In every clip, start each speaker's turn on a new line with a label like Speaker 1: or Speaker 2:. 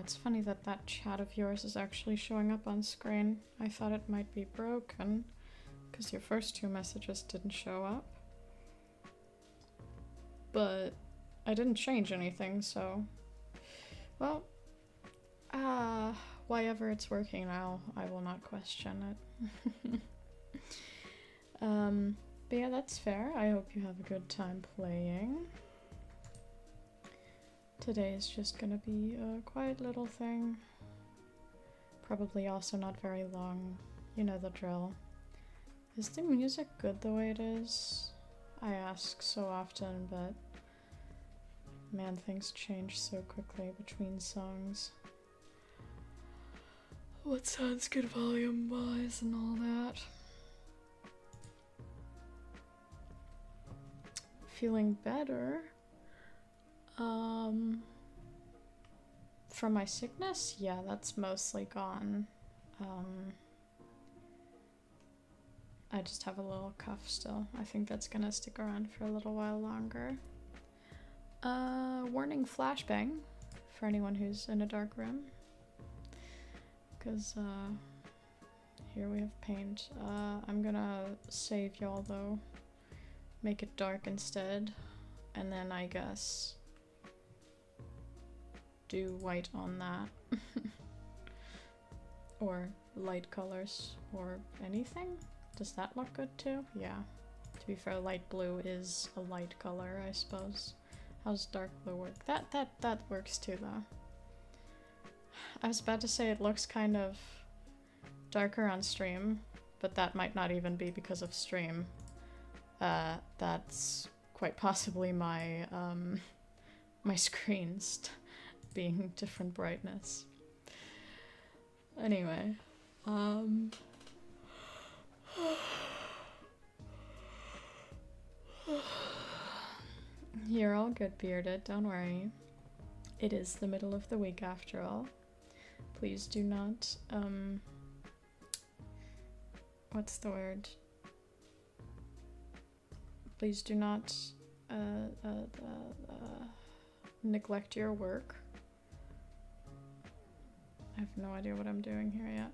Speaker 1: it's funny that that chat of yours is actually showing up on screen. I thought it might be broken, because your first two messages didn't show up. But I didn't change anything, so... Well, why ever it's working now, I will not question it. But yeah, that's fair. I hope you have a good time playing. Today is just gonna be a quiet little thing. Probably also not very long. You know the drill. Is the music good the way it is? I ask so often, but man, things change so quickly between songs. What sounds good volume-wise and all that. Feeling better. From my sickness? Yeah, that's mostly gone. I just have a little cough still. I think that's gonna stick around for a little while longer. Warning flashbang for anyone who's in a dark room. Because, here we have paint. I'm gonna save y'all though. Make it dark instead. And then I guess do white on that. Or light colors or anything. Does that look good too? Yeah. To be fair, light blue is a light color, I suppose. How's dark blue work? That works too though. I was about to say it looks kind of darker on stream, but that might not even be because of stream. That's quite possibly my my screens being different brightness. Anyway, you're all good, Bearded, don't worry. It is the middle of the week after all. Please do not, what's the word? Please do not neglect your work. I have no idea what I'm doing here yet.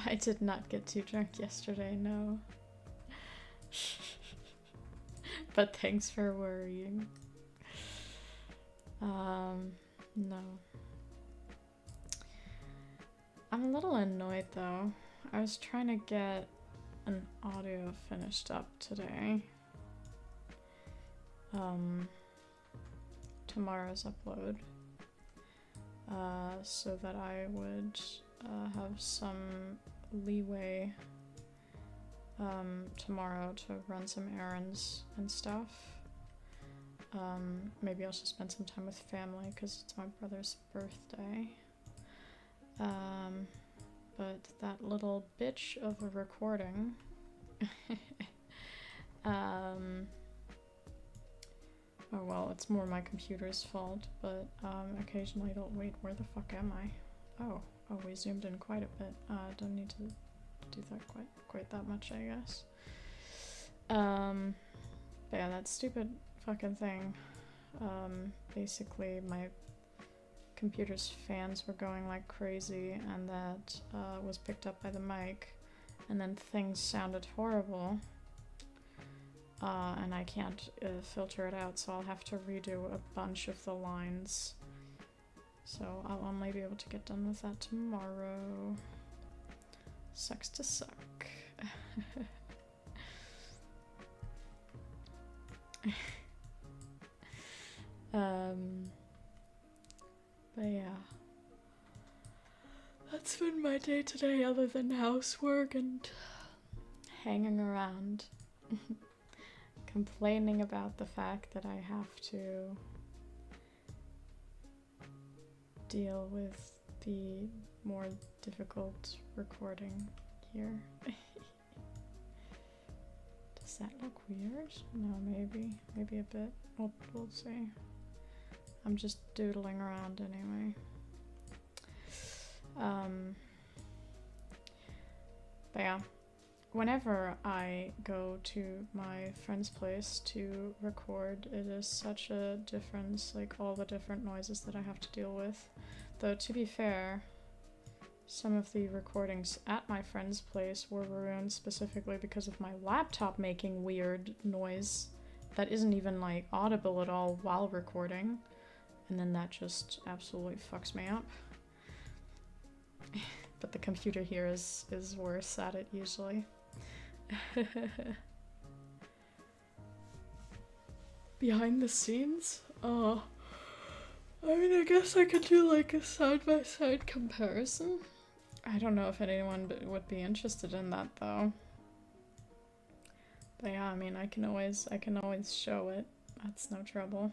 Speaker 1: I did not get too drunk yesterday, no. But thanks for worrying. No. I'm a little annoyed though. I was trying to get an audio finished up today. Tomorrow's upload. So that I would have some leeway tomorrow to run some errands and stuff. Maybe I'll just spend some time with family because it's my brother's birthday. But that little bitch of a recording oh well, it's more my computer's fault, but occasionally it'll wait, where the fuck am I? Oh, we zoomed in quite a bit. Don't need to do that quite that much, I guess. But yeah, that stupid fucking thing. Basically my computer's fans were going like crazy, and that was picked up by the mic, and then things sounded horrible. And I can't filter it out, so I'll have to redo a bunch of the lines. So I'll only be able to get done with that tomorrow. Sucks to suck. But yeah. That's been my day today, other than housework and hanging around. Complaining about the fact that I have to deal with the more difficult recording here. Does that look weird? No, maybe a bit. We'll see. I'm just doodling around anyway. But yeah, whenever I go to my friend's place to record, it is such a difference, like all the different noises that I have to deal with. Though, to be fair, some of the recordings at my friend's place were ruined specifically because of my laptop making weird noise that isn't even, like, audible at all while recording. And then that just absolutely fucks me up. But the computer here is worse at it usually. Behind the scenes? Oh. I mean, I guess I could do like a side-by-side comparison. I don't know if anyone would be interested in that though. But yeah, I mean, I can always show it. That's no trouble.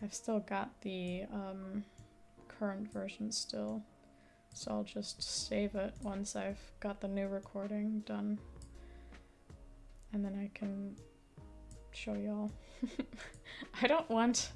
Speaker 1: I've still got the current version still. So I'll just save it once I've got the new recording done. And then I can show y'all. I don't want,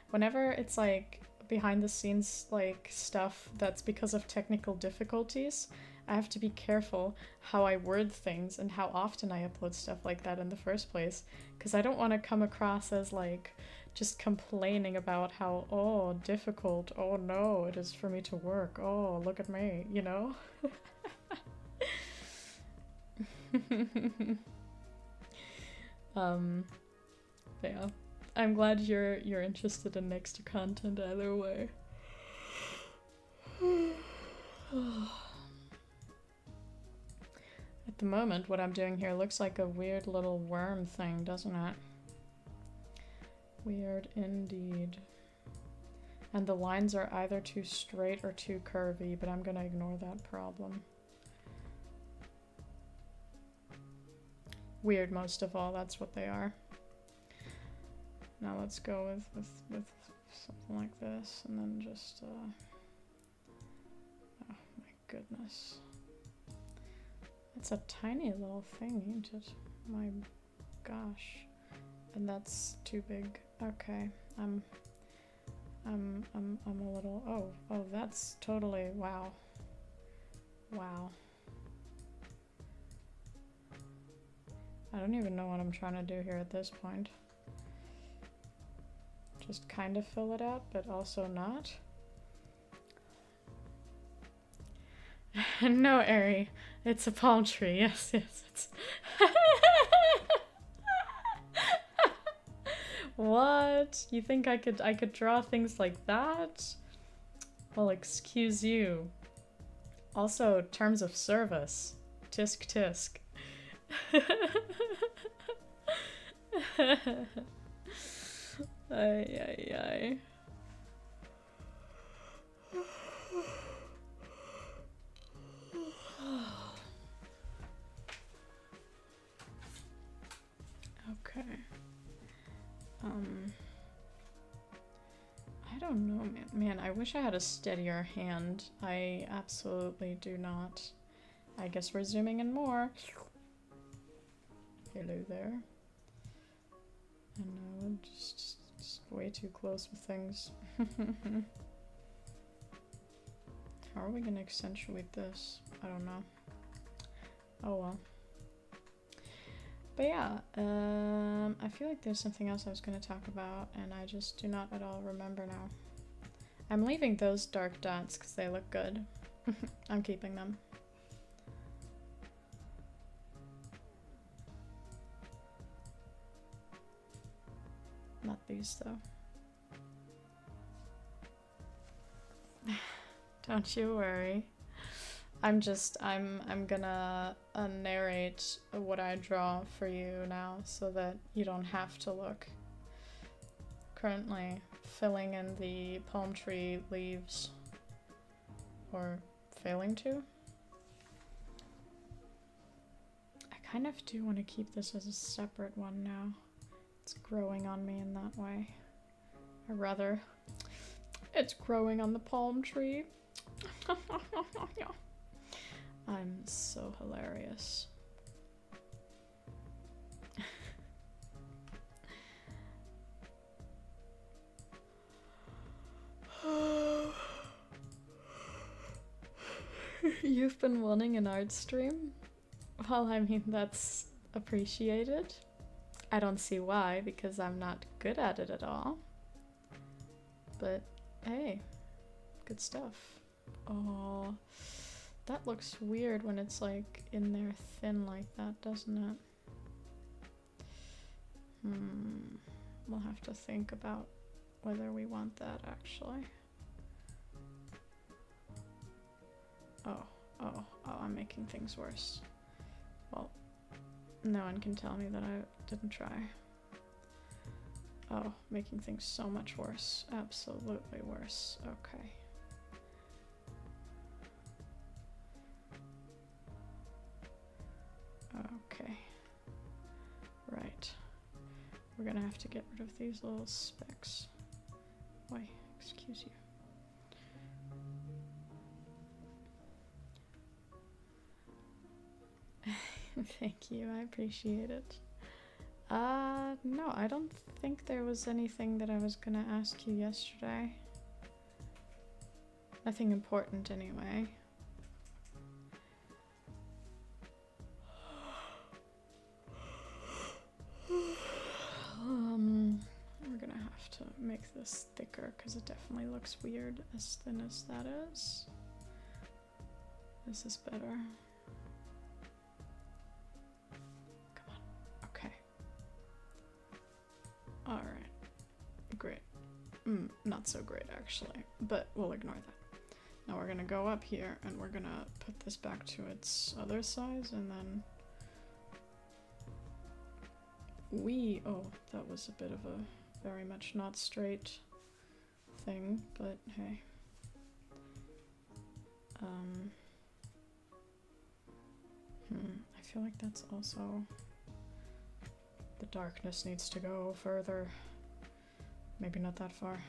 Speaker 1: whenever it's like behind the scenes like stuff that's because of technical difficulties, I have to be careful how I word things and how often I upload stuff like that in the first place, because I don't want to come across as like just complaining about how, oh, difficult, oh no, it is for me to work, oh, look at me, you know? But yeah, I'm glad you're interested in next to content either way. At the moment, what I'm doing here looks like a weird little worm thing, doesn't it? Weird indeed. And the lines are either too straight or too curvy, but I'm gonna ignore that problem. Weird most of all, that's what they are. Now let's go with something like this, and then just, oh my goodness. It's a tiny little thing, ain't it? My gosh. And that's too big. Okay, I'm a little, oh, that's totally, wow. Wow. I don't even know what I'm trying to do here at this point. Just kind of fill it out, but also not. No, Ari, it's a palm tree. Yes, it's... What? You think I could draw things like that? Well, excuse you. Also, terms of service. Tisk tisk. Ay. Okay. I don't know, man, I wish I had a steadier hand. I absolutely do not. I guess we're zooming in more. Hello there. I know, just way too close with things. How are we gonna accentuate this? I don't know. Oh well. But yeah, I feel like there's something else I was going to talk about, and I just do not at all remember now. I'm leaving those dark dots because they look good. I'm keeping them. Not these, though. Don't you worry. I'm gonna narrate what I draw for you now so that you don't have to look. Currently filling in the palm tree leaves, or failing to. I kind of do want to keep this as a separate one now. It's growing on me in that way. Or rather, it's growing on the palm tree. I'm so hilarious. You've been wanting an art stream? Well, I mean, that's appreciated. I don't see why, because I'm not good at it at all. But hey, good stuff. Oh, that looks weird when it's like in there thin like that, doesn't it? We'll have to think about whether we want that actually. Oh, I'm making things worse. Well, no one can tell me that I didn't try. Oh, making things so much worse. Absolutely worse. Okay. Okay. Right. We're gonna have to get rid of these little specks. Why, excuse you. Thank you, I appreciate it. No, I don't think there was anything that I was gonna ask you yesterday. Nothing important anyway. We're gonna have to make this thicker because it definitely looks weird as thin as that is. This is better. Come on. Okay. Alright. Great. Not so great actually, but we'll ignore that. Now we're gonna go up here and we're gonna put this back to its other size and then oh, that was a bit of a very much not straight thing, but hey. I feel like that's also, the darkness needs to go further. Maybe not that far.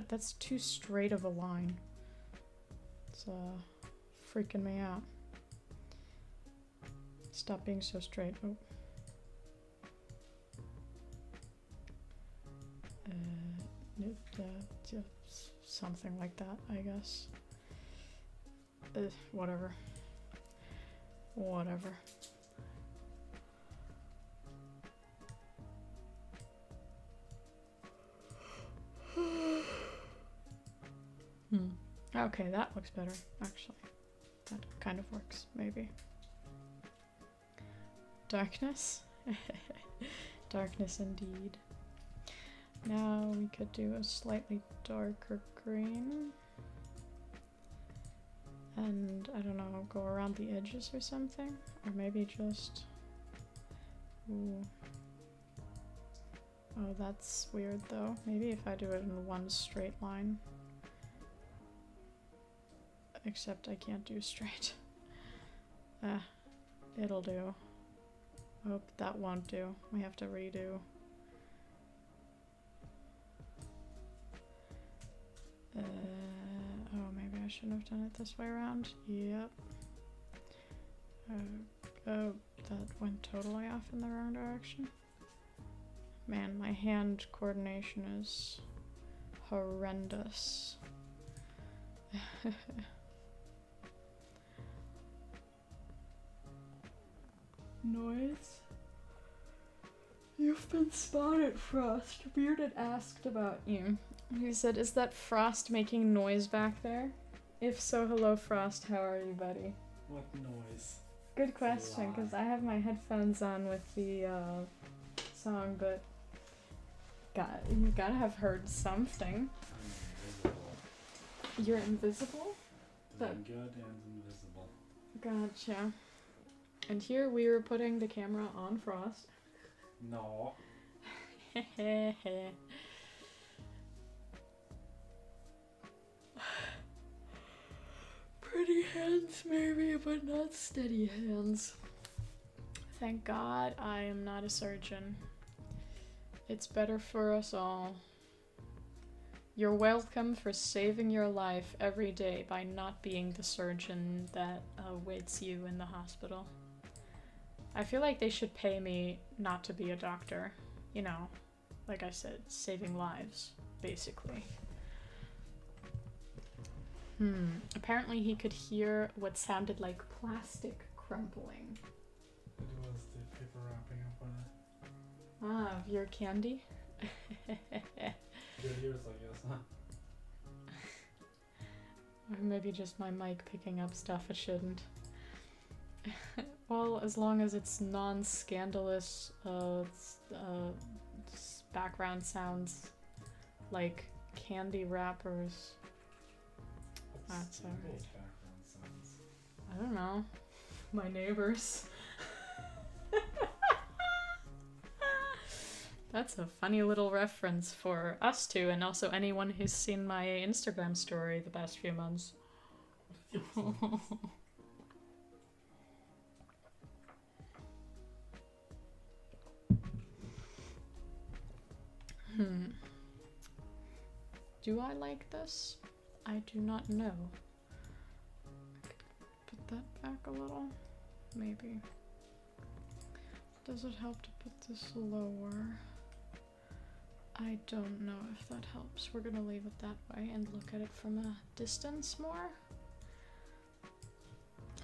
Speaker 1: That's too straight of a line. It's freaking me out. Stop being so straight. Oh. Something like that, I guess. Whatever. Whatever. Okay, that looks better, actually. That kind of works, maybe. Darkness? Darkness indeed. Now we could do a slightly darker green. And, I don't know, go around the edges or something? Or maybe just... Ooh. Oh, that's weird though. Maybe if I do it in one straight line. Except I can't do straight. It'll do. Oh, that won't do. We have to redo. Oh, maybe I shouldn't have done it this way around. Yep. Oh, that went totally off in the wrong direction. Man, my hand coordination is horrendous. Noise? You've been spotted, Frost. Bearded asked about you. He said, is that Frost making noise back there? If so, hello Frost, how are you, buddy?
Speaker 2: What noise?
Speaker 1: Good question, because I have my headphones on with the song, but you gotta have heard something.
Speaker 2: I'm invisible.
Speaker 1: You're invisible?
Speaker 2: I'm good and invisible.
Speaker 1: Gotcha. And here we were putting the camera on Frost.
Speaker 2: No.
Speaker 1: Pretty hands maybe, but not steady hands. Thank God I am not a surgeon. It's better for us all. You're welcome for saving your life every day by not being the surgeon that awaits you in the hospital. I feel like they should pay me not to be a doctor. You know, like I said, saving lives, basically. Apparently he could hear what sounded like plastic crumpling.
Speaker 2: It was the paper wrapping up on it.
Speaker 1: Ah, of your candy?
Speaker 2: Good ears, I guess, huh?
Speaker 1: Or maybe just my mic picking up stuff it shouldn't. Well, as long as it's non-scandalous, background sounds like candy wrappers. That's
Speaker 2: Those
Speaker 1: alright.
Speaker 2: background sounds.
Speaker 1: I don't know. My neighbors. That's a funny little reference for us two, and also anyone who's seen my Instagram story the past few months. Do I like this? I do not know. I could put that back a little. Maybe. Does it help to put this lower? I don't know if that helps. We're gonna leave it that way and look at it from a distance more.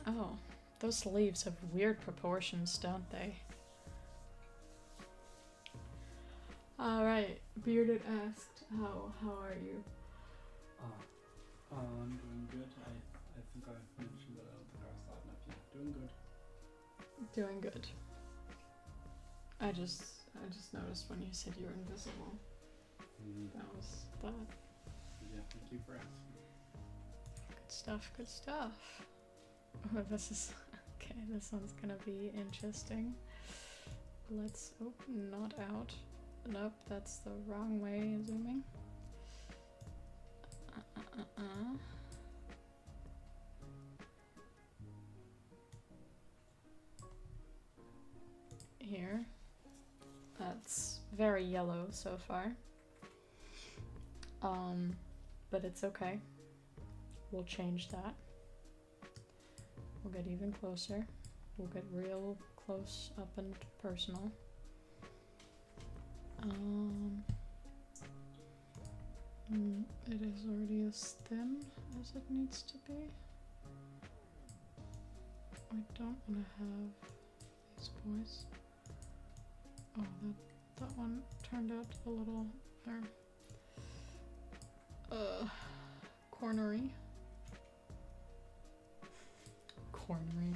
Speaker 1: Oh, those leaves have weird proportions, don't they? Alright, Bearded asked, how are you?
Speaker 2: I'm doing good. I think I mentioned that out the cast loud enough. Yeah, doing good.
Speaker 1: Doing good. I just noticed when you said you were invisible. That was that.
Speaker 2: Yeah, thank you for asking.
Speaker 1: Good stuff, good stuff. Oh, this is... Okay, this one's gonna be interesting. Let's... Oh, not out. Nope, that's the wrong way, zooming. Here. That's very yellow so far. But it's okay. We'll change that. We'll get even closer. We'll get real close up and personal. It is already as thin as it needs to be. I don't want to have these boys. Oh, that one turned out a little cornery. Cornery.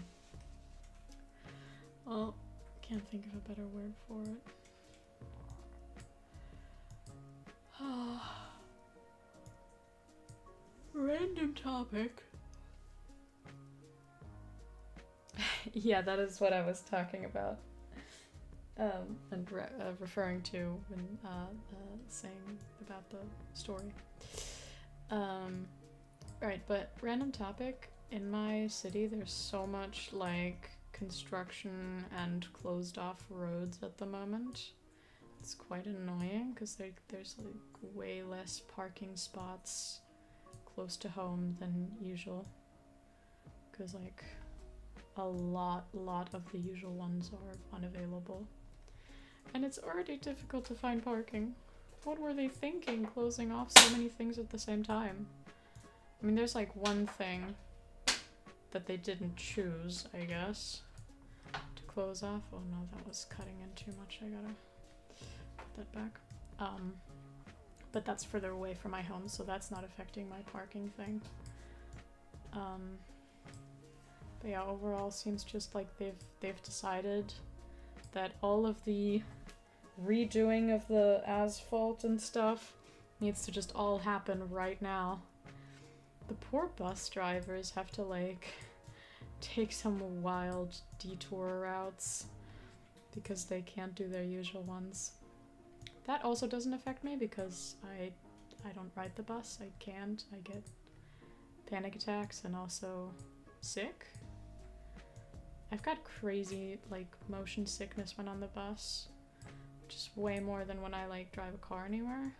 Speaker 1: Oh, can't think of a better word for it. Random topic. Yeah, that is what I was talking about. And referring to when saying about the story. Right, but random topic. In my city, there's so much like construction and closed off roads at the moment. It's quite annoying because there's like way less parking spots close to home than usual. Because like a lot of the usual ones are unavailable. And it's already difficult to find parking. What were they thinking, closing off so many things at the same time? I mean, there's like one thing that they didn't choose, I guess, to close off. Oh no, that was cutting in too much. I gotta put that back. But that's further away from my home, so that's not affecting my parking thing. But yeah, overall seems just like they've decided that all of the redoing of the asphalt and stuff needs to just all happen right now. The poor bus drivers have to like take some wild detour routes because they can't do their usual ones. That also doesn't affect me because I don't ride the bus. I can't. I get panic attacks and also sick. I've got crazy like motion sickness when on the bus, which is way more than when I like drive a car anywhere.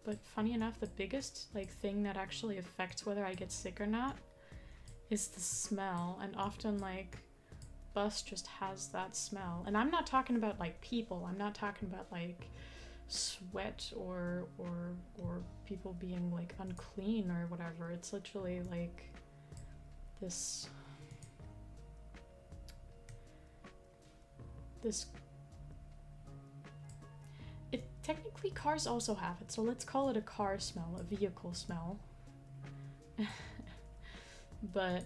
Speaker 1: But funny enough, the biggest like thing that actually affects whether I get sick or not is the smell. And often like bus just has that smell. And I'm not talking about like people. I'm not talking about like sweat or people being like unclean or whatever. It's literally like this it technically cars also have it, so let's call it a car smell, a vehicle smell. But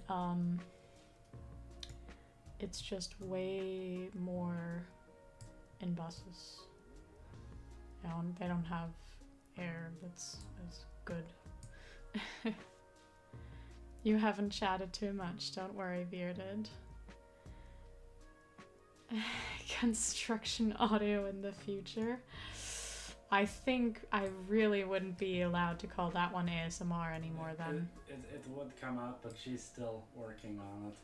Speaker 1: it's just way more in buses. They don't have air that's as good. You haven't chatted too much, don't worry, Bearded. Construction audio in the future. I think I really wouldn't be allowed to call that one ASMR anymore then.
Speaker 2: It would come out, but she's still working on it.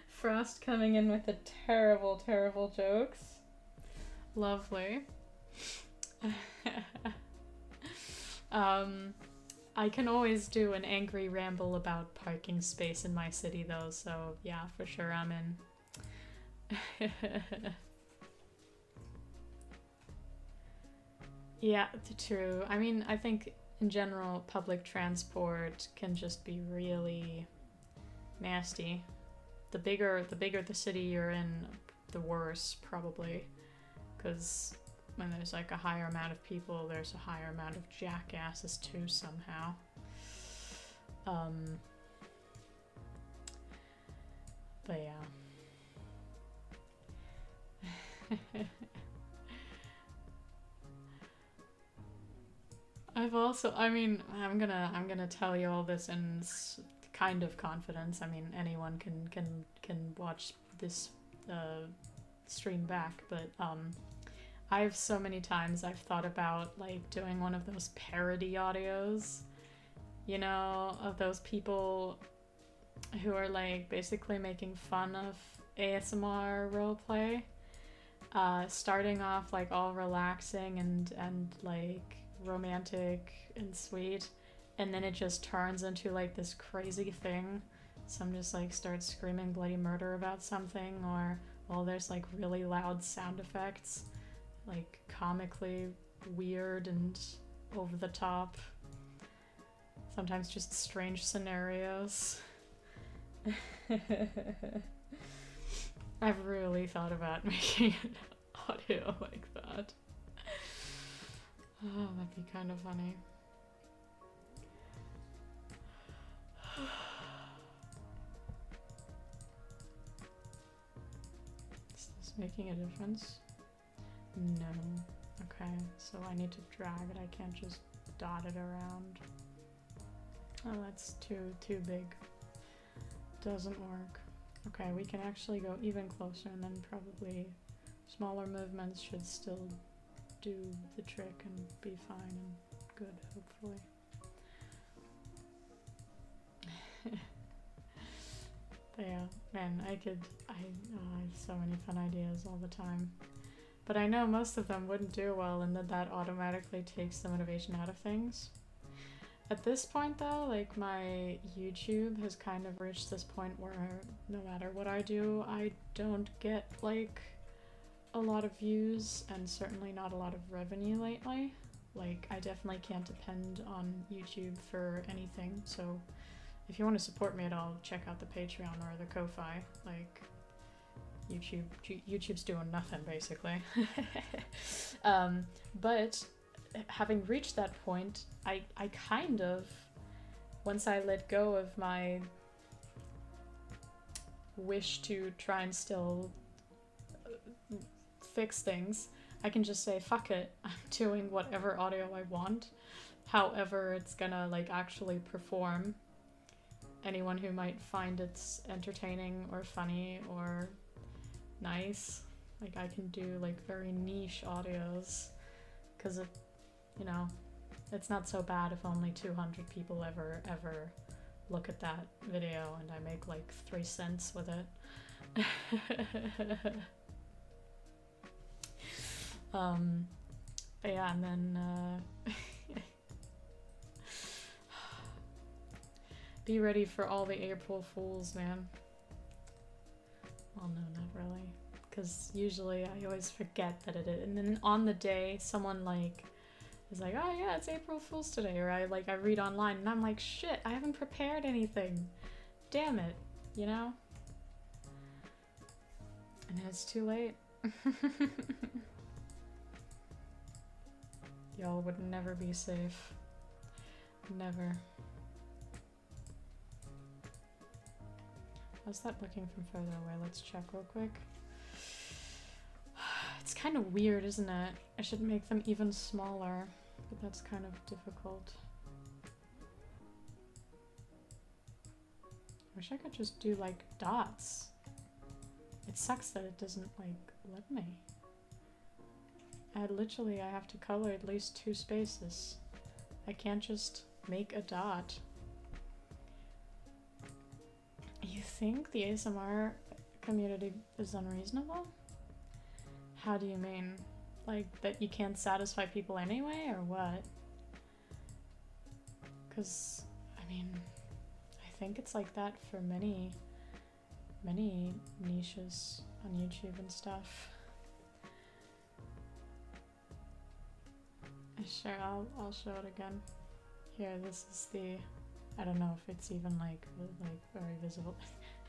Speaker 1: Frost coming in with the terrible, terrible jokes. Lovely. I can always do an angry ramble about parking space in my city though, so yeah, for sure I'm in. Yeah, true. I mean, I think in general public transport can just be really nasty. The bigger the city you're in, the worse probably, because when there's like a higher amount of people, there's a higher amount of jackasses too somehow. But yeah. I've also, I mean, I'm gonna tell you all this in kind of confidence. I mean, anyone can watch this stream back, but I've so many times I've thought about like doing one of those parody audios, you know, of those people who are like basically making fun of ASMR roleplay, starting off like all relaxing and like romantic and sweet, and then it just turns into like this crazy thing. Some just like starts screaming bloody murder about something, or well, there's like really loud sound effects, like comically weird and over the top, sometimes just strange scenarios. I've really thought about making an audio like that. Oh, that'd be kind of funny. Is this making a difference? No. Okay, so I need to drag it. I can't just dot it around. Oh, that's too big. Doesn't work. Okay, we can actually go even closer, and then probably smaller movements should still do the trick and be fine and good, hopefully. But yeah, man, I have so many fun ideas all the time. But I know most of them wouldn't do well, and that automatically takes the motivation out of things. At this point though, like my YouTube has kind of reached this point where no matter what I do, I don't get like a lot of views and certainly not a lot of revenue lately. Like I definitely can't depend on YouTube for anything, so if you want to support me at all, check out the Patreon or the Ko-Fi. Like YouTube's doing nothing basically. But having reached that point, I kind of, once I let go of my wish to try and still fix things, I can just say, fuck it, I'm doing whatever audio I want, however it's gonna like actually perform. Anyone who might find it's entertaining or funny or nice, like I can do like very niche audios, because it, you know, it's not so bad if only 200 people ever look at that video and I make like 3 cents with it. But yeah, and then be ready for all the April Fools, man. Well, no, not really. Because usually I always forget that it is. And then on the day, someone like is like, oh yeah, it's April Fool's today. Or I read online and I'm like, shit, I haven't prepared anything. Damn it, you know? And it's too late. Y'all would never be safe. Never. How's that looking from further away? Let's check real quick. It's kind of weird, isn't it? I should make them even smaller, but that's kind of difficult. I wish I could just do like dots. It sucks that it doesn't like let me. I have to color at least 2 spaces. I can't just make a dot. You think the ASMR community is unreasonable? How do you mean? Like, that you can't satisfy people anyway, or what? Because, I mean, I think it's like that for many niches on YouTube and stuff. Sure, I'll show it again. Here, this is the... I don't know if it's even like very visible.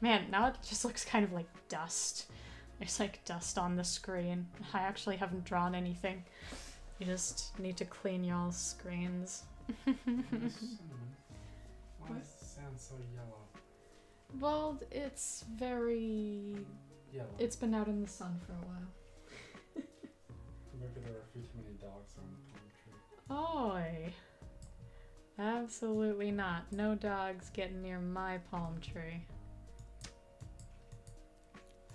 Speaker 1: Man, now it just looks kind of like dust. There's like dust on the screen. I actually haven't drawn anything. You just need to clean y'all's screens.
Speaker 2: Why does it sound so yellow?
Speaker 1: Well, it's very...
Speaker 2: Yellow.
Speaker 1: It's been out in the sun for a while.
Speaker 2: Maybe there are a few too many dogs on the palm tree.
Speaker 1: Oi. Absolutely not. No dogs getting near my palm tree.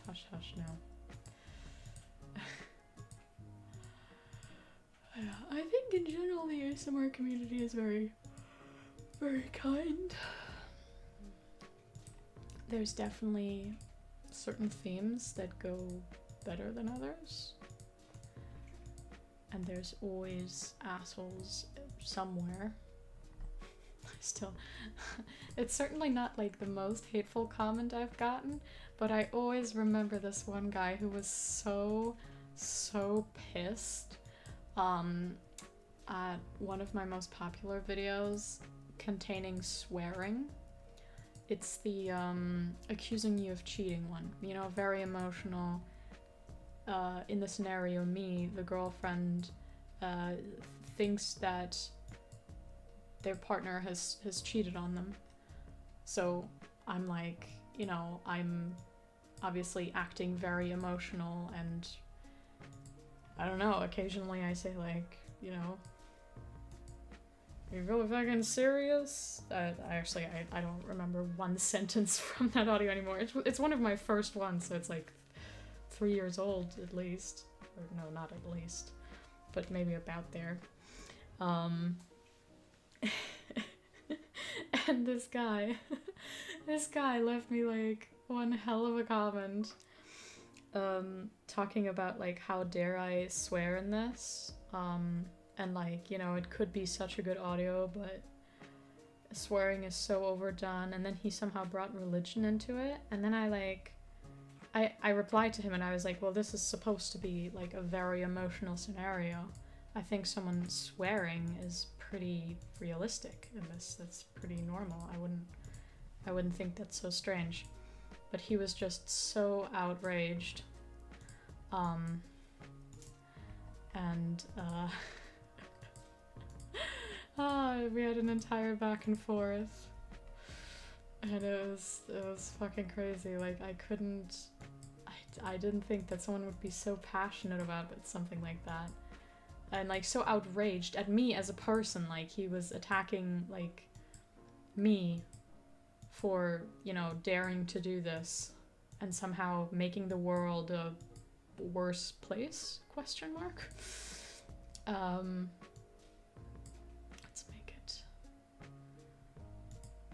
Speaker 1: Hush, hush, no. Yeah, I think in general the ASMR community is very, very kind. There's definitely certain themes that go better than others. And there's always assholes somewhere. Still, it's certainly not like the most hateful comment I've gotten, but I always remember this one guy who was so pissed at one of my most popular videos containing swearing. It's the accusing you of cheating one. You know, very emotional. In the scenario, me, the girlfriend, thinks that their partner has cheated on them. So I'm like, you know, I'm obviously acting very emotional, and I don't know, occasionally I say like, you know, are you really fucking serious? I don't remember one sentence from that audio anymore. It's one of my first ones, so it's like 3 years old at least. Or no, not at least, but maybe about there. And this guy left me like one hell of a comment, talking about like how dare I swear in this, and like, you know, it could be such a good audio, but swearing is so overdone. And then he somehow brought religion into it, and then I replied to him and I was like, well, this is supposed to be like a very emotional scenario. I think someone swearing is pretty realistic in this. That's pretty normal. I wouldn't think that's so strange. But he was just so outraged. We had an entire back and forth. And it was fucking crazy. Like, I didn't think that someone would be so passionate about something like that. And like so outraged at me as a person. Like, he was attacking like me for, you know, daring to do this and somehow making the world a worse place, question mark. Let's make it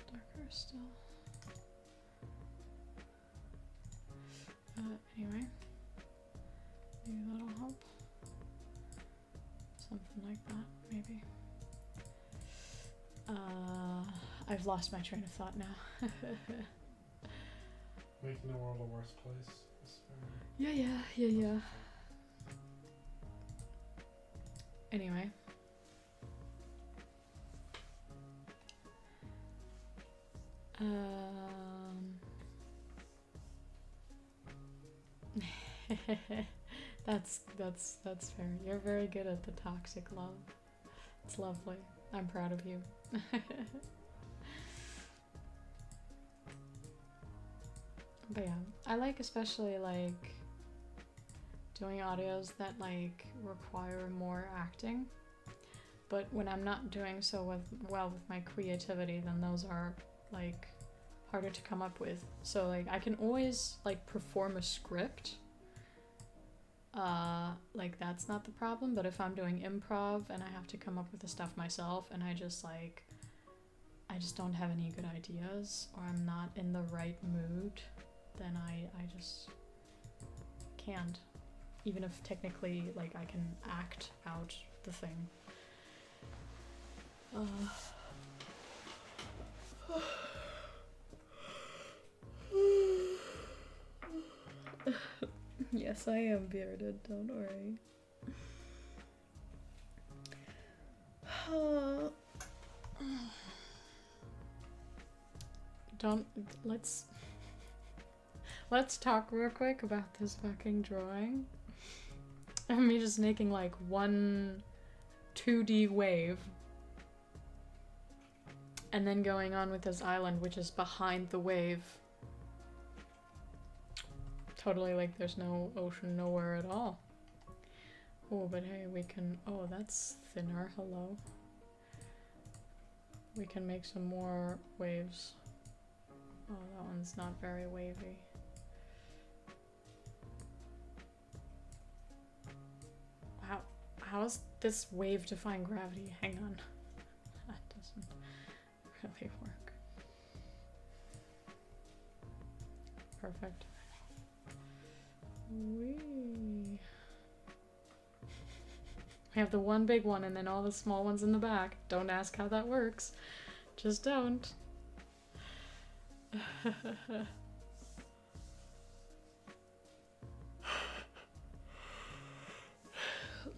Speaker 1: darker still. Anyway, maybe that'll help. Something like that, maybe. I've lost my train of thought now.
Speaker 2: Making the world a worse place. It's very
Speaker 1: Yeah. Anyway. That's fair. You're very good at the toxic love. It's lovely. I'm proud of you. But yeah, I like especially like doing audios that like require more acting. But when I'm not doing so with my creativity, then those are like harder to come up with. So like I can always like perform a script. Like that's not the problem, but if I'm doing improv and I have to come up with the stuff myself and I just don't have any good ideas or I'm not in the right mood, then I just can't. Even if technically like I can act out the thing. Yes, I am bearded, don't worry. Let's talk real quick about this fucking drawing. And me just making like one 2D wave and then going on with this island which is behind the wave. Totally like there's no ocean nowhere at all. Oh, but hey, we can... Oh, that's thinner. Hello. We can make some more waves. Oh, that one's not very wavy. How is this wave defying gravity? Hang on. That doesn't really work. Perfect. Whee. We have the one big one and then all the small ones in the back. Don't ask how that works. Just don't.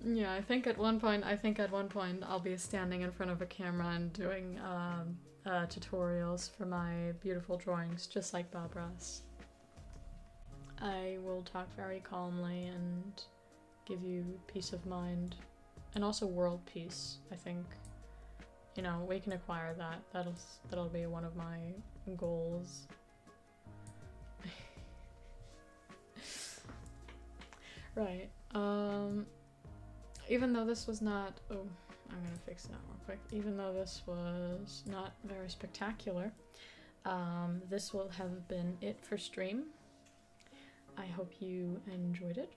Speaker 1: Yeah, I think at one point I'll be standing in front of a camera and doing tutorials for my beautiful drawings, just like Bob Ross. I will talk very calmly and give you peace of mind, and also world peace. I think, you know, we can acquire that. That'll be one of my goals. Right. Even though this was not... Oh, I'm gonna fix that real quick. Even though this was not very spectacular, this will have been it for stream. I hope you enjoyed it.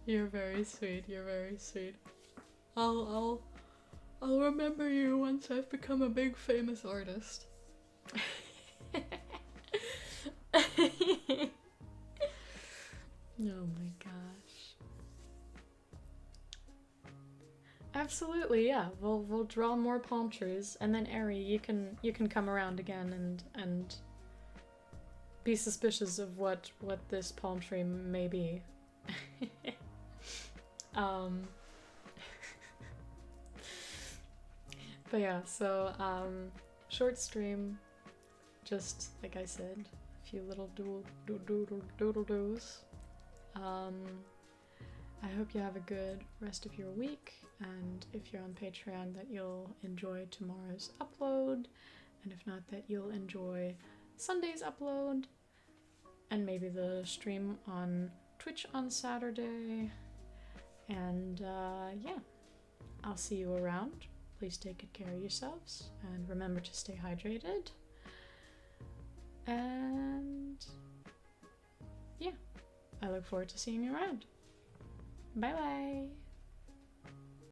Speaker 1: You're very sweet. You're very sweet. I'll remember you once I've become a big famous artist. Oh my gosh. Absolutely, yeah. We'll draw more palm trees, and then Ari, you can come around again and be suspicious of what this palm tree may be. But yeah, so short stream, just like I said, a few little doodle-doos. I hope you have a good rest of your week, and if you're on Patreon that you'll enjoy tomorrow's upload, and if not that you'll enjoy Sunday's upload, and maybe the stream on Twitch on Saturday, and yeah, I'll see you around. Please take good care of yourselves, and remember to stay hydrated, and yeah. I look forward to seeing you around. Bye bye!